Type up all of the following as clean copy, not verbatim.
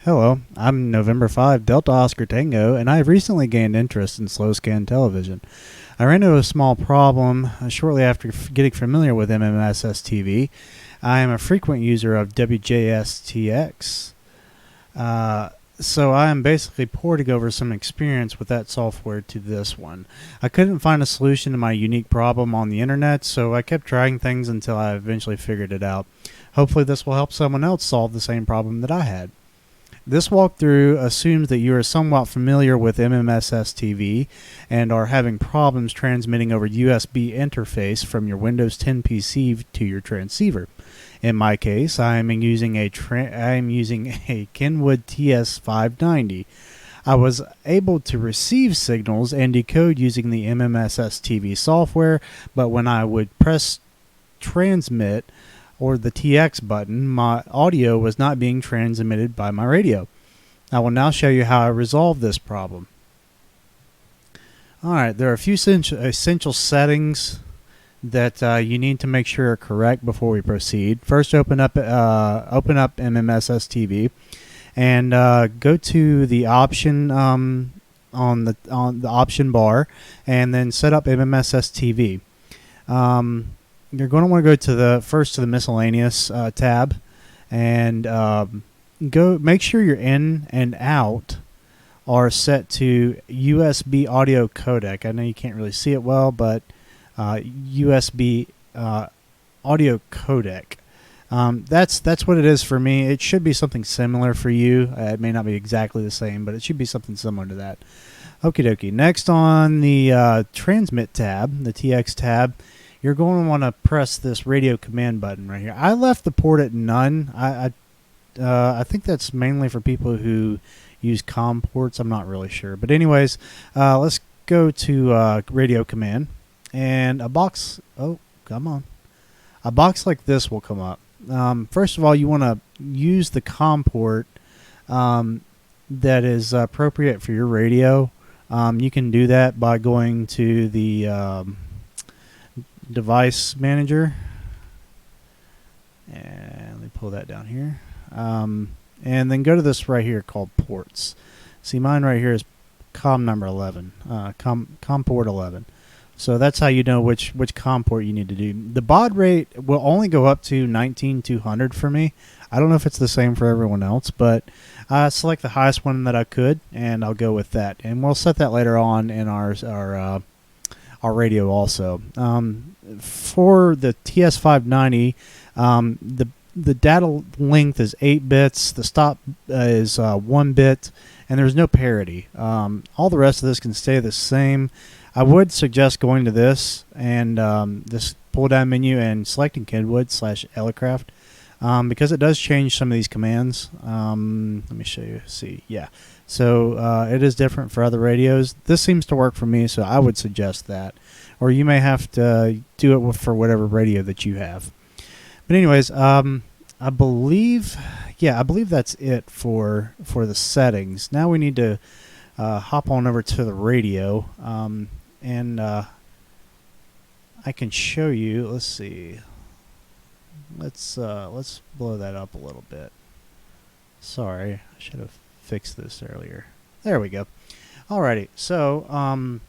Hello, I'm November 5 Delta Oscar Tango, and I have recently gained interest in slow scan television. I ran into a small problem shortly after getting familiar with MMSSTV. I am a frequent user of WSJT-X, so I am basically porting over some experience with that software to this one. I couldn't find a solution to my unique problem on the internet, so I kept trying things until I eventually figured it out. Hopefully this will help someone else solve the same problem that I had. This walkthrough assumes that you are somewhat familiar with MMSSTV and are having problems transmitting over USB interface from your Windows 10 PC to your transceiver. In my case, I am using a Kenwood TS-590. I was able to receive signals and decode using the MMSSTV software, but when I would press transmit or the TX button, my audio was not being transmitted by my radio. I will now show you how I resolved this problem. Alright, there are a few essential settings that you need to make sure are correct before we proceed. First, open up MMSSTV and go to the option on the option bar, and then set up MMSSTV. You're going to want to go to the miscellaneous tab, and go make sure your in and out are set to USB audio codec. I know you can't really see it well, but USB audio codec. That's what it is for me. It should be something similar for you. It may not be exactly the same, but it should be something similar to that. Okie dokie. Next, on the transmit tab, the TX tab, you're going to want to press this radio command button right here. I left the port at none. I think that's mainly for people who use COM ports. I'm not really sure. But anyways, let's go to radio command. And a box, oh, come on. A box like this will come up. First of all, you want to use the COM port that is appropriate for your radio. You can do that by going to the device manager, and let me pull that down here, and then go to this right here called ports. See, mine right here is COM number 11, COM port 11. So that's how you know which COM port you need to do. The baud rate will only go up to 19200 for me. I don't know if it's the same for everyone else, but I select the highest one that I could, and I'll go with that. And we'll set that later on in our radio also. For the TS-590, the data length is 8 bits. The stop is 1 bit, and there's no parity. All the rest of this can stay the same. I would suggest going to this and this pull-down menu and selecting Kenwood/Elecraft, because it does change some of these commands. Let me show you. See, yeah. So it is different for other radios. This seems to work for me, so I would suggest that. Or you may have to do it for whatever radio that you have. But anyways, I believe that's it for the settings. Now we need to hop on over to the radio, and I can show you. Let's see. Let's blow that up a little bit. Sorry, I should have fixed this earlier. There we go. Alrighty, so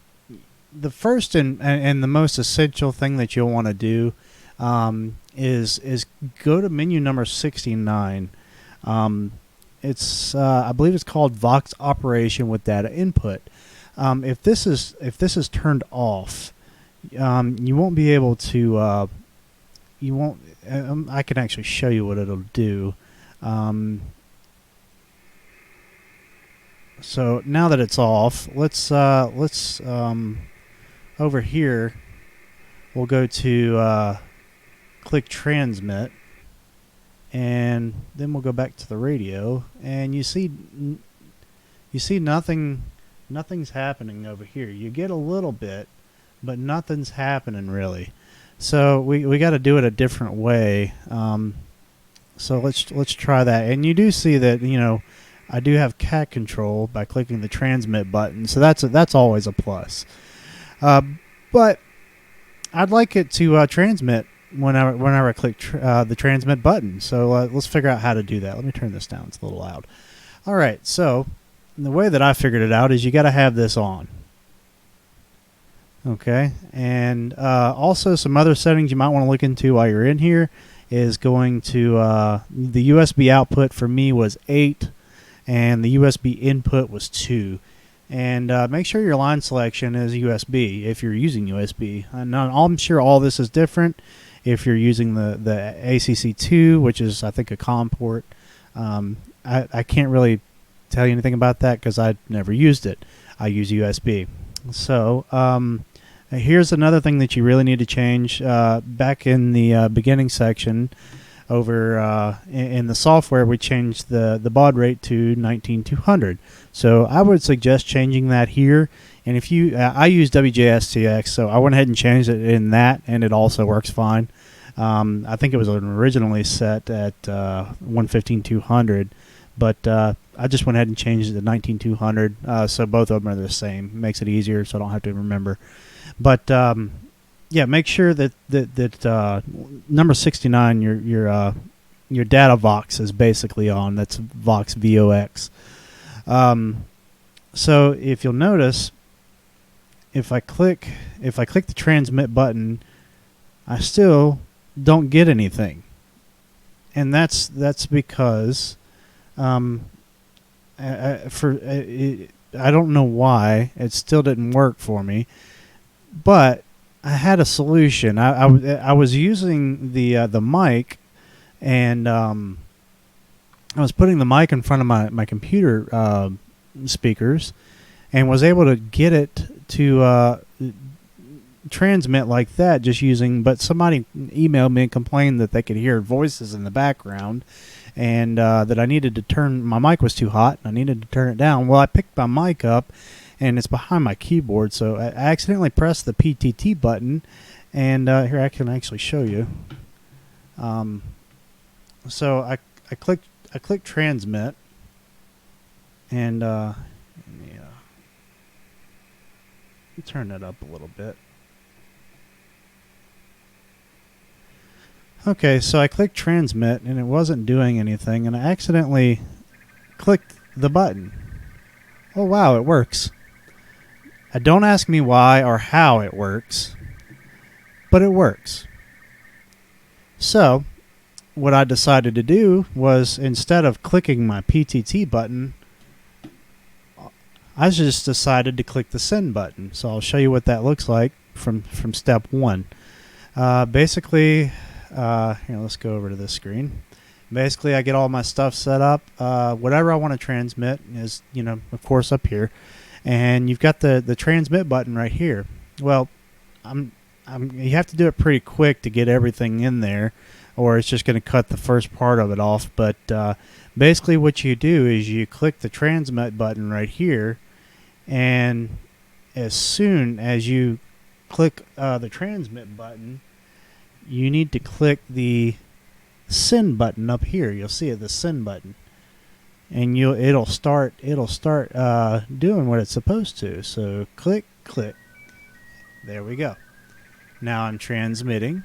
the first and the most essential thing that you'll want to do is go to menu number 69. It's I believe it's called Vox Operation with Data Input. If this is turned off, you won't be able to. You won't. I can actually show you what it'll do. So now that it's off, let's over here, we'll go to click transmit, and then we'll go back to the radio, and you see nothing's happening over here. You get a little bit, but nothing's happening really. So we got to do it a different way. So let's try that. And you do see that, you know, I do have cat control by clicking the transmit button, so that's always a plus. But I'd like it to transmit whenever I click the transmit button. So let's figure out how to do that. Let me turn this down. It's a little loud. All right, so the way that I figured it out is you got to have this on. Okay, and also some other settings you might want to look into while you're in here is going to the USB output for me was 8 and the USB input was 2. And make sure your line selection is USB if you're using USB. I'm sure all this is different if you're using the ACC2, which is I think a COM port. I can't really tell you anything about that because I never used it. I use USB. So here's another thing that you really need to change. Back in the beginning section over in the software, we changed the baud rate to 19200. So I would suggest changing that here. And if you, I use WSJT-X, so I went ahead and changed it in that, and it also works fine. I think it was originally set at 115.200, but I just went ahead and changed it to 19200. So both of them are the same. Makes it easier, so I don't have to remember. But yeah, make sure that number 69, your data Vox is basically on. That's Vox VOX. So if you'll notice, if I click the transmit button, I still don't get anything, and that's because I don't know why it still didn't work for me, but I had a solution. I was using the mic, and I was putting the mic in front of my computer speakers, and was able to get it to transmit like that just using, but somebody emailed me and complained that they could hear voices in the background, and that I needed to turn, my mic was too hot and I needed to turn it down. Well, I picked my mic up and it's behind my keyboard, so I accidentally pressed the PTT button, and here I can actually show you. So I clicked transmit, and let me turn that up a little bit. Okay, so I clicked transmit and it wasn't doing anything, and I accidentally clicked the button. Oh wow, it works. Don't ask me why or how it works, but it works. So what I decided to do was, instead of clicking my PTT button, I just decided to click the send button. So I'll show you what that looks like from step one. Basically, here, let's go over to this screen. Basically, I get all my stuff set up. Whatever I want to transmit is, of course, up here. And you've got the transmit button right here. Well, you have to do it pretty quick to get everything in there, or it's just going to cut the first part of it off. But basically what you do is you click the transmit button right here, and as soon as you click the transmit button, you need to click the send button up here. You'll see it, the send button, and it'll start doing what it's supposed to. So click. There we go. Now I'm transmitting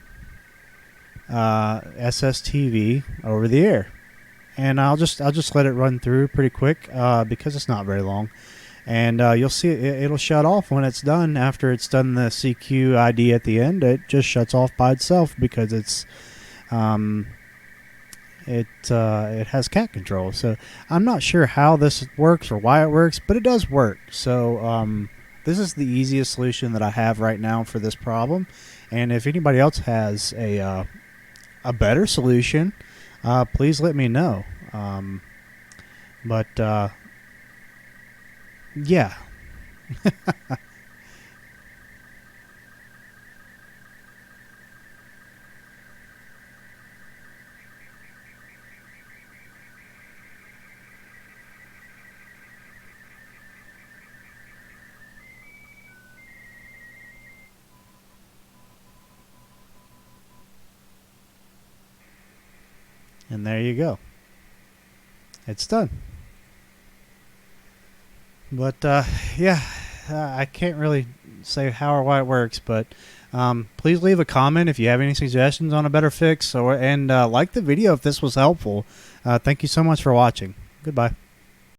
SSTV over the air, and I'll just let it run through pretty quick because it's not very long, and you'll see it'll shut off when it's done. After it's done the CQ ID at the end, it just shuts off by itself because it's it has cat control. So I'm not sure how this works or why it works, but it does work. So this is the easiest solution that I have right now for this problem, and if anybody else has a better solution, please let me know. But yeah. And there you go. It's done. But yeah, I can't really say how or why it works, but please leave a comment if you have any suggestions on a better fix, and like the video if this was helpful. Thank you so much for watching. Goodbye.